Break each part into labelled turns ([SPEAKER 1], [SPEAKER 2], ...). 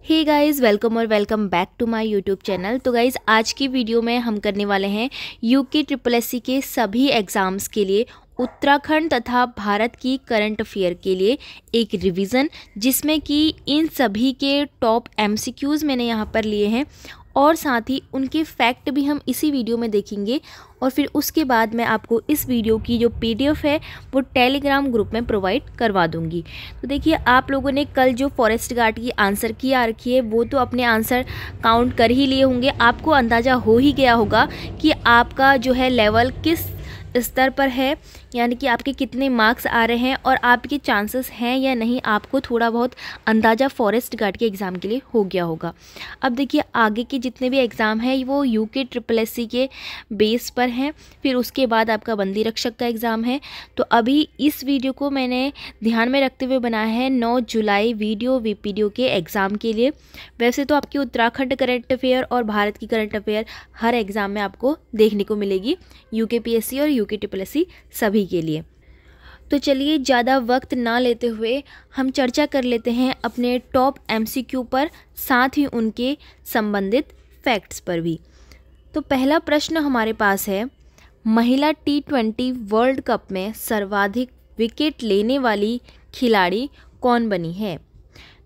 [SPEAKER 1] हे guys, welcome और welcome back to my YouTube channel. तो guys, आज की वीडियो में हम करने वाले हैं यूके ट्रिपल एससी के सभी एग्ज़ाम्स के लिए उत्तराखंड तथा भारत की करंट अफेयर के लिए एक रिवीजन, जिसमें कि इन सभी के टॉप एमसीक्यूज़ मैंने यहाँ पर लिए हैं और साथ ही उनके फैक्ट भी हम इसी वीडियो में देखेंगे। और फिर उसके बाद मैं आपको इस वीडियो की जो पीडीएफ है वो टेलीग्राम ग्रुप में प्रोवाइड करवा दूंगी। तो देखिए, आप लोगों ने कल जो फॉरेस्ट गार्ड की आंसर की आ रखी है वो तो अपने आंसर काउंट कर ही लिए होंगे। आपको अंदाज़ा हो ही गया होगा कि आपका जो है लेवल किस स्तर पर है, यानी कि आपके कितने मार्क्स आ रहे हैं और आपके चांसेस हैं या नहीं, आपको थोड़ा बहुत अंदाज़ा फॉरेस्ट गार्ड के एग्ज़ाम के लिए हो गया होगा। अब देखिए, आगे के जितने भी एग्ज़ाम हैं वो यूके ट्रिपल एससी के बेस पर हैं, फिर उसके बाद आपका बंदी रक्षक का एग्ज़ाम है। तो अभी इस वीडियो को मैंने ध्यान में रखते हुए बनाया है 9 जुलाई वीडियो वीपीडीओ के एग्ज़ाम के लिए। वैसे तो आपकी उत्तराखंड करंट अफेयर और भारत की करंट अफेयर हर एग्ज़ाम में आपको देखने को मिलेगी, यूकेपीएससी और यूके ट्रिपल एससी सभी के लिए। तो चलिए, ज़्यादा वक्त ना लेते हुए हम चर्चा कर लेते हैं अपने टॉप एमसीक्यू पर, साथ ही उनके संबंधित फैक्ट्स पर भी। तो पहला प्रश्न हमारे पास है, महिला T20 वर्ल्ड कप में सर्वाधिक विकेट लेने वाली खिलाड़ी कौन बनी है?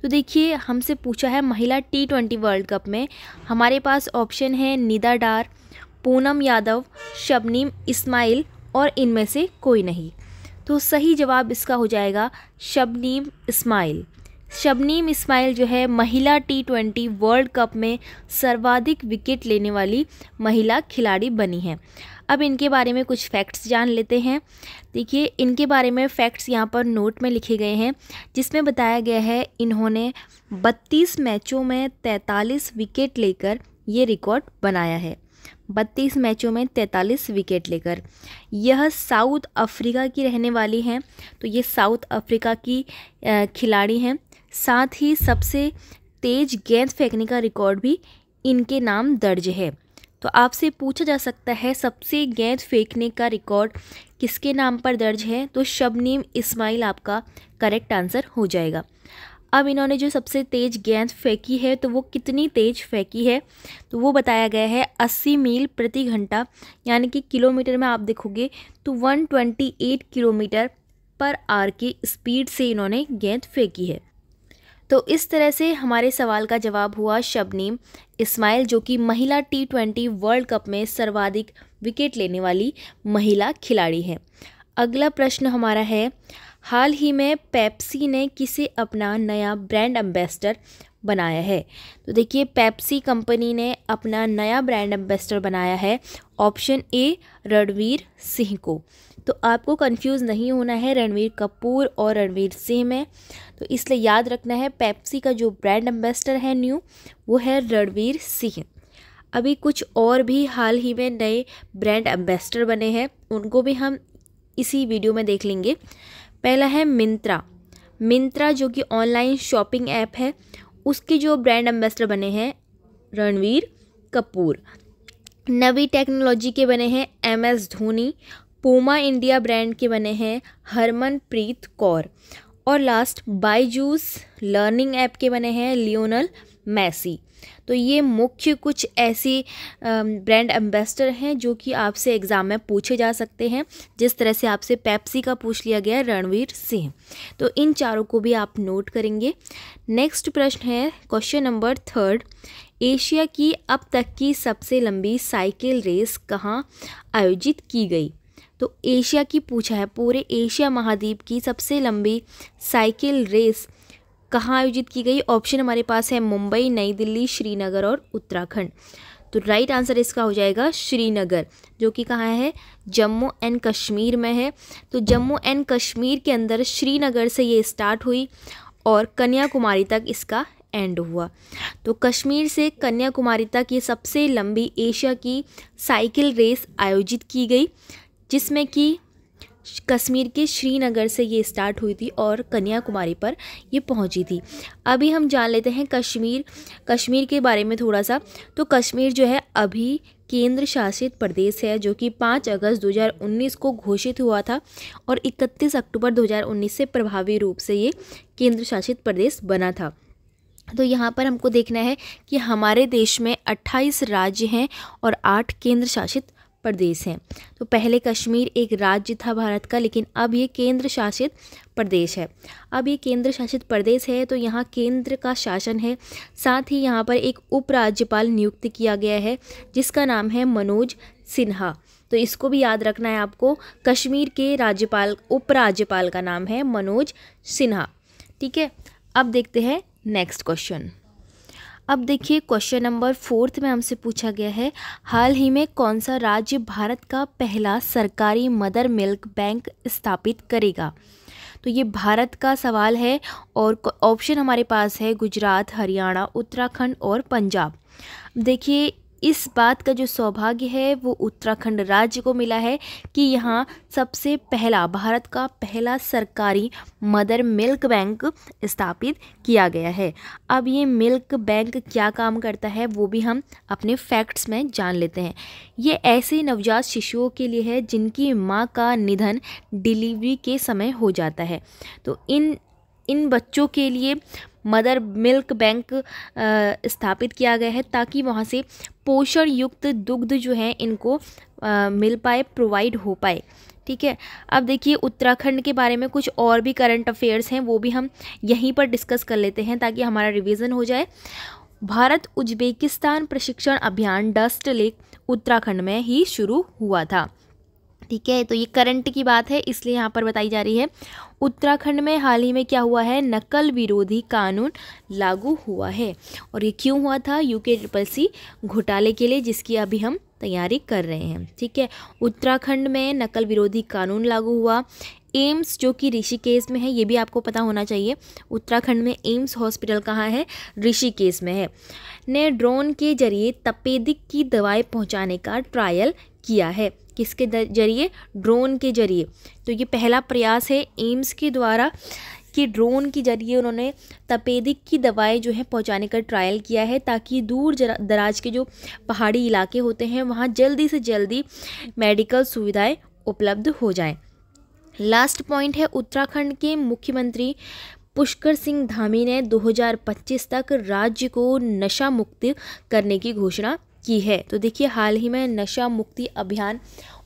[SPEAKER 1] तो देखिए, हमसे पूछा है महिला T20 वर्ल्ड कप में। हमारे पास ऑप्शन है निदा डार, पूनम यादव, शबनीम इस्माइल और इनमें से कोई नहीं। तो सही जवाब इसका हो जाएगा शबनीम इस्माइल। शबनीम इस्माइल जो है महिला T20 वर्ल्ड कप में सर्वाधिक विकेट लेने वाली महिला खिलाड़ी बनी है। अब इनके बारे में कुछ फैक्ट्स जान लेते हैं। देखिए, इनके बारे में फैक्ट्स यहाँ पर नोट में लिखे गए हैं, जिसमें बताया गया है इन्होंने 32 मैचों में 43 विकेट लेकर ये रिकॉर्ड बनाया है। 32 मैचों में 43 विकेट लेकर। यह साउथ अफ्रीका की रहने वाली हैं, तो ये साउथ अफ्रीका की खिलाड़ी हैं। साथ ही सबसे तेज गेंद फेंकने का रिकॉर्ड भी इनके नाम दर्ज है। तो आपसे पूछा जा सकता है सबसे गेंद फेंकने का रिकॉर्ड किसके नाम पर दर्ज है? तो शबनीम इस्माइल आपका करेक्ट आंसर हो जाएगा। अब इन्होंने जो सबसे तेज़ गेंद फेंकी है, तो वो कितनी तेज़ फेंकी है? तो वो बताया गया है 80 मील प्रति घंटा, यानी कि किलोमीटर में आप देखोगे तो 128 किलोमीटर पर आवर की स्पीड से इन्होंने गेंद फेंकी है। तो इस तरह से हमारे सवाल का जवाब हुआ शबनीम इस्माइल, जो कि महिला T20 वर्ल्ड कप में सर्वाधिक विकेट लेने वाली महिला खिलाड़ी हैं। अगला प्रश्न हमारा है, हाल ही में पेप्सी ने किसे अपना नया ब्रांड एम्बेसडर बनाया है? तो देखिए, पेप्सी कंपनी ने अपना नया ब्रांड एम्बेसडर बनाया है ऑप्शन ए रणवीर सिंह को। तो आपको कंफ्यूज नहीं होना है रणवीर कपूर और रणवीर सिंह में, तो इसलिए याद रखना है पेप्सी का जो ब्रांड एम्बेसडर है न्यू, वो है रणवीर सिंह। अभी कुछ और भी हाल ही में नए ब्रांड एम्बेसडर बने हैं, उनको भी हम इसी वीडियो में देख लेंगे। पहला है मिंत्रा जो कि ऑनलाइन शॉपिंग ऐप है, उसके जो ब्रांड एम्बेसडर बने हैं रणवीर कपूर। नवी टेक्नोलॉजी के बने हैं MS Dhoni. Puma India brand के बने हैं हरमनप्रीत कौर। और लास्ट बायजूस लर्निंग ऐप के बने हैं लियोनल मैसी। तो ये मुख्य कुछ ऐसी ब्रांड एम्बेसडर हैं जो कि आपसे एग्ज़ाम में पूछे जा सकते हैं, जिस तरह से आपसे पेप्सी का पूछ लिया गया रणवीर सिंह। तो इन चारों को भी आप नोट करेंगे। नेक्स्ट प्रश्न है क्वेश्चन नंबर 3, एशिया की अब तक की सबसे लंबी साइकिल रेस कहाँ आयोजित की गई? तो एशिया की पूछा है, पूरे एशिया महाद्वीप की सबसे लंबी साइकिल रेस कहाँ आयोजित की गई? ऑप्शन हमारे पास है मुंबई, नई दिल्ली, श्रीनगर और उत्तराखंड। तो राइट आंसर इसका हो जाएगा श्रीनगर, जो कि कहाँ है? जम्मू एंड कश्मीर में है। तो जम्मू एंड कश्मीर के अंदर श्रीनगर से ये स्टार्ट हुई और कन्याकुमारी तक इसका एंड हुआ। तो कश्मीर से कन्याकुमारी तक ये सबसे लंबी एशिया की साइकिल रेस आयोजित की गई, जिसमें कि कश्मीर के श्रीनगर से ये स्टार्ट हुई थी और कन्याकुमारी पर ये पहुंची थी। अभी हम जान लेते हैं कश्मीर के बारे में थोड़ा सा। तो कश्मीर जो है अभी केंद्र शासित प्रदेश है, जो कि 5 अगस्त 2019 को घोषित हुआ था और 31 अक्टूबर 2019 से प्रभावी रूप से ये केंद्र शासित प्रदेश बना था। तो यहाँ पर हमको देखना है कि हमारे देश में 28 राज्य हैं और 8 केंद्र शासित प्रदेश हैं। तो पहले कश्मीर एक राज्य था भारत का, लेकिन अब ये केंद्र शासित प्रदेश है। अब ये केंद्र शासित प्रदेश है तो यहाँ केंद्र का शासन है। साथ ही यहाँ पर एक उपराज्यपाल नियुक्त किया गया है जिसका नाम है मनोज सिन्हा। तो इसको भी याद रखना है आपको, कश्मीर के राज्यपाल उपराज्यपाल का नाम है मनोज सिन्हा। ठीक है, अब देखते हैं नेक्स्ट क्वेश्चन। अब देखिए क्वेश्चन नंबर 4 में हमसे पूछा गया है, हाल ही में कौन सा राज्य भारत का पहला सरकारी मदर मिल्क बैंक स्थापित करेगा। तो ये भारत का सवाल है और ऑप्शन हमारे पास है गुजरात, हरियाणा, उत्तराखंड और पंजाब। देखिए इस बात का जो सौभाग्य है वो उत्तराखंड राज्य को मिला है कि यहाँ सबसे पहला, भारत का पहला सरकारी मदर मिल्क बैंक स्थापित किया गया है। अब ये मिल्क बैंक क्या काम करता है वो भी हम अपने फैक्ट्स में जान लेते हैं। ये ऐसे नवजात शिशुओं के लिए है जिनकी माँ का निधन डिलीवरी के समय हो जाता है। तो इन बच्चों के लिए मदर मिल्क बैंक स्थापित किया गया है ताकि वहाँ से पोषण युक्त दुग्ध जो है इनको मिल पाए, प्रोवाइड हो पाए। ठीक है, अब देखिए उत्तराखंड के बारे में कुछ और भी करंट अफेयर्स हैं, वो भी हम यहीं पर डिस्कस कर लेते हैं ताकि हमारा रिवीजन हो जाए। भारत उज्बेकिस्तान प्रशिक्षण अभियान डस्ट लेक उत्तराखंड में ही शुरू हुआ था। ठीक है, तो ये करंट की बात है इसलिए यहाँ पर बताई जा रही है। उत्तराखंड में हाल ही में क्या हुआ है, नकल विरोधी कानून लागू हुआ है। और ये क्यों हुआ था, UKCCC घोटाले के लिए, जिसकी अभी हम तैयारी कर रहे हैं। ठीक है, उत्तराखंड में नकल विरोधी कानून लागू हुआ। एम्स जो कि ऋषिकेश में है, ये भी आपको पता होना चाहिए। उत्तराखंड में एम्स हॉस्पिटल कहाँ है, ऋषिकेश में है। ने ड्रोन के जरिए तपेदिक की दवाई पहुँचाने का ट्रायल किया है। किसके जरिए, ड्रोन के जरिए। तो ये पहला प्रयास है एम्स के द्वारा कि ड्रोन के जरिए उन्होंने तपेदिक की दवाई जो है पहुंचाने का ट्रायल किया है ताकि दूर दराज के जो पहाड़ी इलाके होते हैं वहाँ जल्दी से जल्दी मेडिकल सुविधाएं उपलब्ध हो जाएं। लास्ट पॉइंट है, उत्तराखंड के मुख्यमंत्री पुष्कर सिंह धामी ने 2025 तक राज्य को नशा मुक्त करने की घोषणा की है। तो देखिए हाल ही में नशा मुक्ति अभियान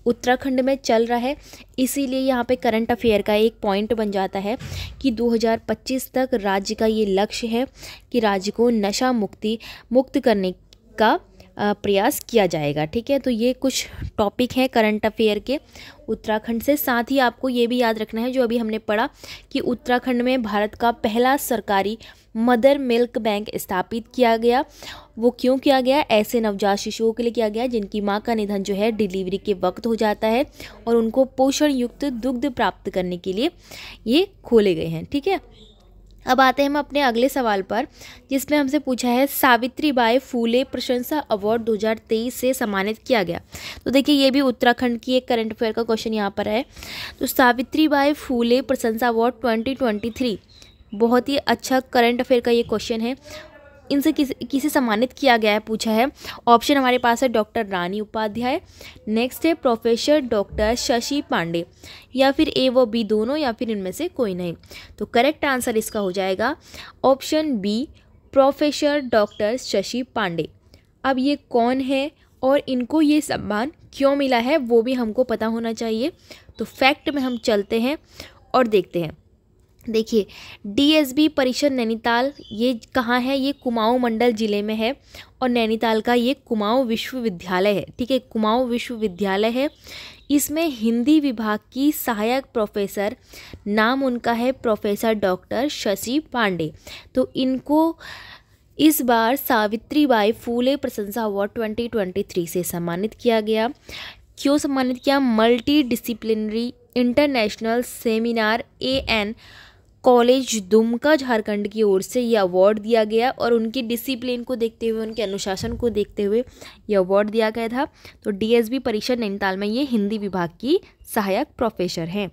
[SPEAKER 1] उत्तराखंड में चल रहा है, इसीलिए यहाँ पे करंट अफेयर का एक पॉइंट बन जाता है कि 2025 तक राज्य का ये लक्ष्य है कि राज्य को नशा मुक्त करने का प्रयास किया जाएगा। ठीक है, तो ये कुछ टॉपिक है करंट अफेयर के उत्तराखंड से। साथ ही आपको ये भी याद रखना है जो अभी हमने पढ़ा कि उत्तराखंड में भारत का पहला सरकारी मदर मिल्क बैंक स्थापित किया गया। वो क्यों किया गया, ऐसे नवजात शिशुओं के लिए किया गया जिनकी माँ का निधन जो है डिलीवरी के वक्त हो जाता है और उनको पोषण युक्त दुग्ध प्राप्त करने के लिए ये खोले गए हैं। ठीक है, अब आते हैं हम अपने अगले सवाल पर, जिसमें हमसे पूछा है सावित्रीबाई फूले प्रशंसा अवार्ड 2023 से सम्मानित किया गया। तो देखिए ये भी उत्तराखंड की एक करंट अफेयर का क्वेश्चन यहाँ पर है। तो सावित्रीबाई फूले प्रशंसा अवार्ड 2023 बहुत ही अच्छा करंट अफेयर का ये क्वेश्चन है। इनसे किसे सम्मानित किया गया है पूछा है। ऑप्शन हमारे पास है डॉक्टर रानी उपाध्याय, नेक्स्ट है प्रोफेसर डॉक्टर शशि पांडे, या फिर ए व बी दोनों, या फिर इनमें से कोई नहीं। तो करेक्ट आंसर इसका हो जाएगा option B, professor doctor Shashi Pandey. अब ये कौन है और इनको ये सम्मान क्यों मिला है वो भी हमको पता होना चाहिए। तो फैक्ट में हम चलते हैं और देखते हैं। देखिए DSB परिषद नैनीताल ये कहाँ है, ये कुमाऊं मंडल जिले में है और नैनीताल का ये कुमाऊं विश्वविद्यालय है। ठीक है, कुमाऊं विश्वविद्यालय है। इसमें हिंदी विभाग की सहायक प्रोफेसर, नाम उनका है प्रोफेसर डॉक्टर शशि पांडे। तो इनको इस बार सावित्रीबाई फूले प्रशंसा अवार्ड 2023 से सम्मानित किया गया। क्यों सम्मानित किया, multi disciplinary international seminar AN college Dumka Jharkhand की ओर से ये अवार्ड दिया गया और उनकी डिसिप्लिन को देखते हुए, उनके अनुशासन को देखते हुए ये अवार्ड दिया गया था। तो DSB परिषद नैनीताल में ये हिंदी विभाग की सहायक प्रोफेसर हैं।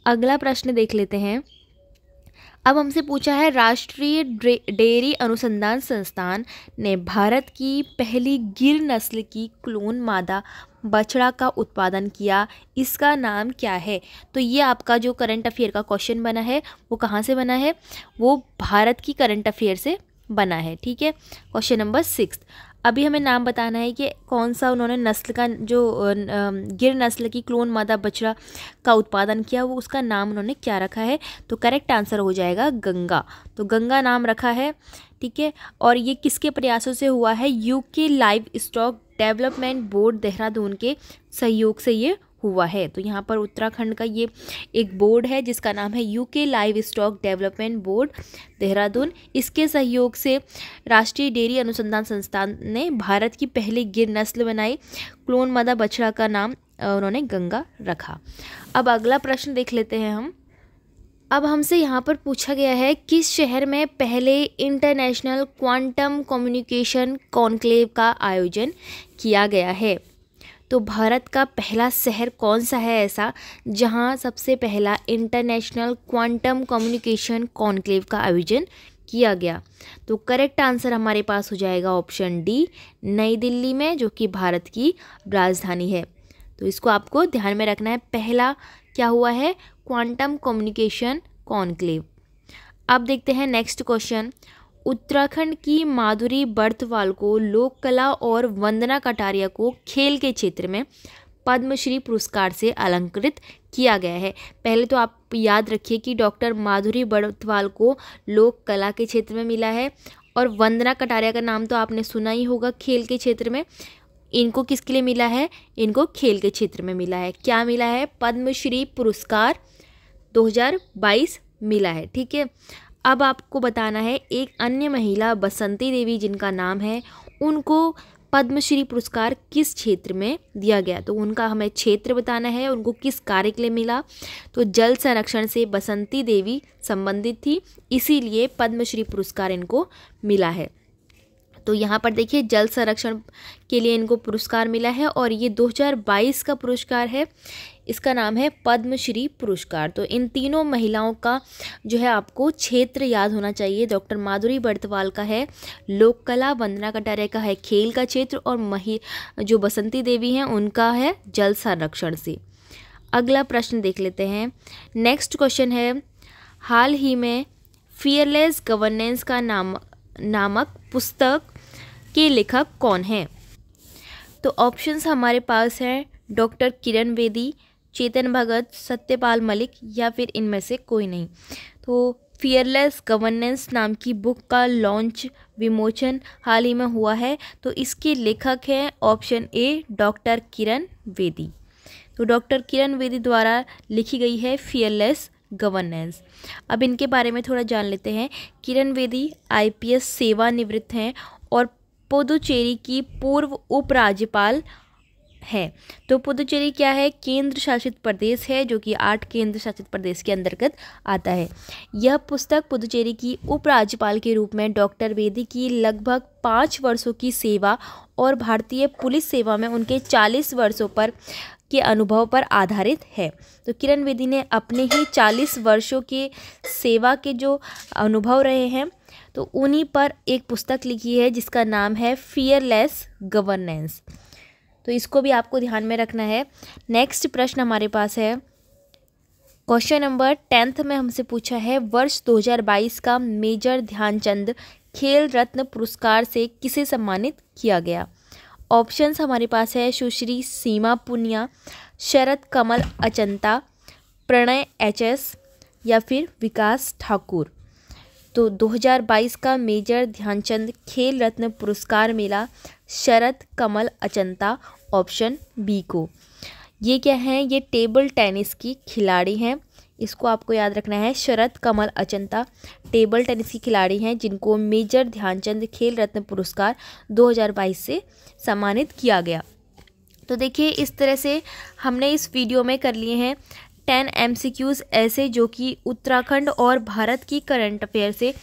[SPEAKER 1] अगला प्रश्न देख लेते हैं। अब हमसे पूछा है राष्ट्रीय डेयरी अनुसंधान संस्थान ने भारत की पहली गिर नस्ल की क्लोन मादा बछड़ा का उत्पादन किया, इसका नाम क्या है। तो ये आपका जो करंट अफेयर का क्वेश्चन बना है वो कहाँ से बना है, वो भारत की करंट अफेयर से बना है। ठीक है, क्वेश्चन नंबर 6। अभी हमें नाम बताना है कि कौन सा उन्होंने नस्ल का जो गिर नस्ल की क्लोन मादा बछड़ा का उत्पादन किया, वो उसका नाम उन्होंने क्या रखा है। तो करेक्ट आंसर हो जाएगा गंगा। तो गंगा नाम रखा है। ठीक है, और ये किसके प्रयासों से हुआ है, UK live stock development board Dehradun के सहयोग से ये हुआ है। तो यहाँ पर उत्तराखंड का ये एक बोर्ड है जिसका नाम है UK live stock development board Dehradun. इसके सहयोग से राष्ट्रीय डेयरी अनुसंधान संस्थान ने भारत की पहली गिर नस्ल बनाई। क्लोन मादा बछड़ा का नाम उन्होंने गंगा रखा। अब अगला प्रश्न देख लेते हैं हम। अब हमसे यहाँ पर पूछा गया है किस शहर में पहले इंटरनेशनल क्वांटम कम्युनिकेशन कॉन्क्लेव का आयोजन किया गया है। तो भारत का पहला शहर कौन सा है ऐसा जहाँ सबसे पहला इंटरनेशनल क्वांटम कम्युनिकेशन कॉन्क्लेव का आयोजन किया गया। तो करेक्ट आंसर हमारे पास हो जाएगा ऑप्शन डी, नई दिल्ली में, जो कि भारत की राजधानी है। तो इसको आपको ध्यान में रखना है, पहला क्या हुआ है, क्वांटम कम्युनिकेशन कॉन्क्लेव। अब देखते हैं नेक्स्ट क्वेश्चन। उत्तराखंड की माधुरी बर्थवाल को लोक कला और वंदना कटारिया को खेल के क्षेत्र में पद्मश्री पुरस्कार से अलंकृत किया गया है। पहले तो आप याद रखिए कि डॉक्टर माधुरी बर्थवाल को लोक कला के क्षेत्र में मिला है, और वंदना कटारिया का नाम तो आपने सुना ही होगा खेल के क्षेत्र में। इनको किसके लिए मिला है, इनको खेल के क्षेत्र में मिला है। क्या मिला है, पद्मश्री पुरस्कार 2022 मिला है। ठीक है, अब आपको बताना है एक अन्य महिला बसंती देवी जिनका नाम है, उनको पद्मश्री पुरस्कार किस क्षेत्र में दिया गया। तो उनका हमें क्षेत्र बताना है, उनको किस कार्य के लिए मिला। तो जल संरक्षण से बसंती देवी संबंधित थी, इसीलिए पद्मश्री पुरस्कार इनको मिला है। तो यहाँ पर देखिए जल संरक्षण के लिए इनको पुरस्कार मिला है, और ये 2022 का पुरस्कार है, इसका नाम है पद्मश्री पुरस्कार। तो इन तीनों महिलाओं का जो है आपको क्षेत्र याद होना चाहिए। डॉक्टर माधुरी बर्थवाल का है लोक कला, वंदना कटारिया का है खेल का क्षेत्र, और जो बसंती देवी हैं उनका है जल संरक्षण से। अगला प्रश्न देख लेते हैं। नेक्स्ट क्वेश्चन है, हाल ही में फियरलेस गवर्नेंस का नामक पुस्तक के लेखक कौन है। तो ऑप्शंस हमारे पास हैं डॉक्टर किरण बेदी, चेतन भगत, सत्यपाल मलिक, या फिर इनमें से कोई नहीं। तो फियरलेस गवर्नेंस नाम की बुक का लॉन्च विमोचन हाल ही में हुआ है। तो इसके लेखक हैं option A doctor Kiran Bedi. तो डॉक्टर किरण बेदी द्वारा लिखी गई है फियरलेस गवर्नेंस। अब इनके बारे में थोड़ा जान लेते हैं। किरण बेदी IPS सेवानिवृत्त हैं और पुदुचेरी की पूर्व उपराज्यपाल है। तो पुदुचेरी क्या है, केंद्र शासित प्रदेश है, जो कि 8 केंद्र शासित प्रदेश के अंतर्गत आता है। यह पुस्तक पुदुचेरी की उपराज्यपाल के रूप में डॉक्टर बेदी की लगभग 5 वर्षों की सेवा और भारतीय पुलिस सेवा में उनके 40 वर्षों पर के अनुभव पर आधारित है। तो किरण बेदी ने अपने ही 40 वर्षों के सेवा के जो अनुभव रहे हैं, तो उन्हीं पर एक पुस्तक लिखी है जिसका नाम है फियरलेस गवर्नेंस। तो इसको भी आपको ध्यान में रखना है। नेक्स्ट प्रश्न हमारे पास है, क्वेश्चन नंबर 10 में हमसे पूछा है वर्ष 2022 का मेजर ध्यानचंद खेल रत्न पुरस्कार से किसे सम्मानित किया गया। ऑप्शंस हमारे पास है सुश्री सीमा पुनिया, शरद कमल अचंता, प्रणय HS, या फिर विकास ठाकुर। तो 2022 का मेजर ध्यानचंद खेल रत्न पुरस्कार मिला शरद कमल अचंता, ऑप्शन बी को। ये क्या है, ये टेबल टेनिस की खिलाड़ी हैं, इसको आपको याद रखना है। शरद कमल अचंता टेबल टेनिस की खिलाड़ी हैं जिनको मेजर ध्यानचंद खेल रत्न पुरस्कार 2022 से सम्मानित किया गया। तो देखिए इस तरह से हमने इस वीडियो में कर लिए हैं 10 MCQs ऐसे जो कि उत्तराखंड और भारत की करंट अफेयर से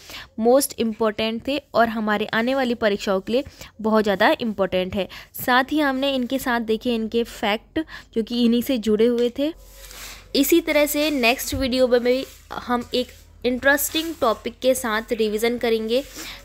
[SPEAKER 1] मोस्ट इम्पॉर्टेंट थे और हमारे आने वाली परीक्षाओं के लिए बहुत ज़्यादा इम्पॉर्टेंट है। साथ ही हमने इनके साथ देखे इनके फैक्ट जो कि इन्हीं से जुड़े हुए थे। इसी तरह से नेक्स्ट वीडियो में भी हम एक इंटरेस्टिंग टॉपिक के साथ रिवीजन करेंगे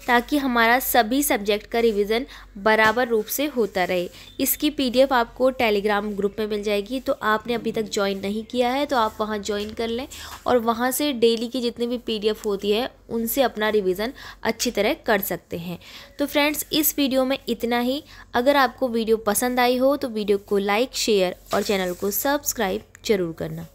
[SPEAKER 1] ताकि हमारा सभी सब्जेक्ट का रिवीजन बराबर रूप से होता रहे। इसकी पीडीएफ आपको टेलीग्राम ग्रुप में मिल जाएगी, तो आपने अभी तक ज्वाइन नहीं किया है तो आप वहां ज्वाइन कर लें और वहां से डेली की जितनी भी पीडीएफ होती है उनसे अपना रिवीजन अच्छी तरह कर सकते हैं। तो फ्रेंड्स, इस वीडियो में इतना ही। अगर आपको वीडियो पसंद आई हो तो वीडियो को लाइक, शेयर और चैनल को सब्सक्राइब जरूर करना।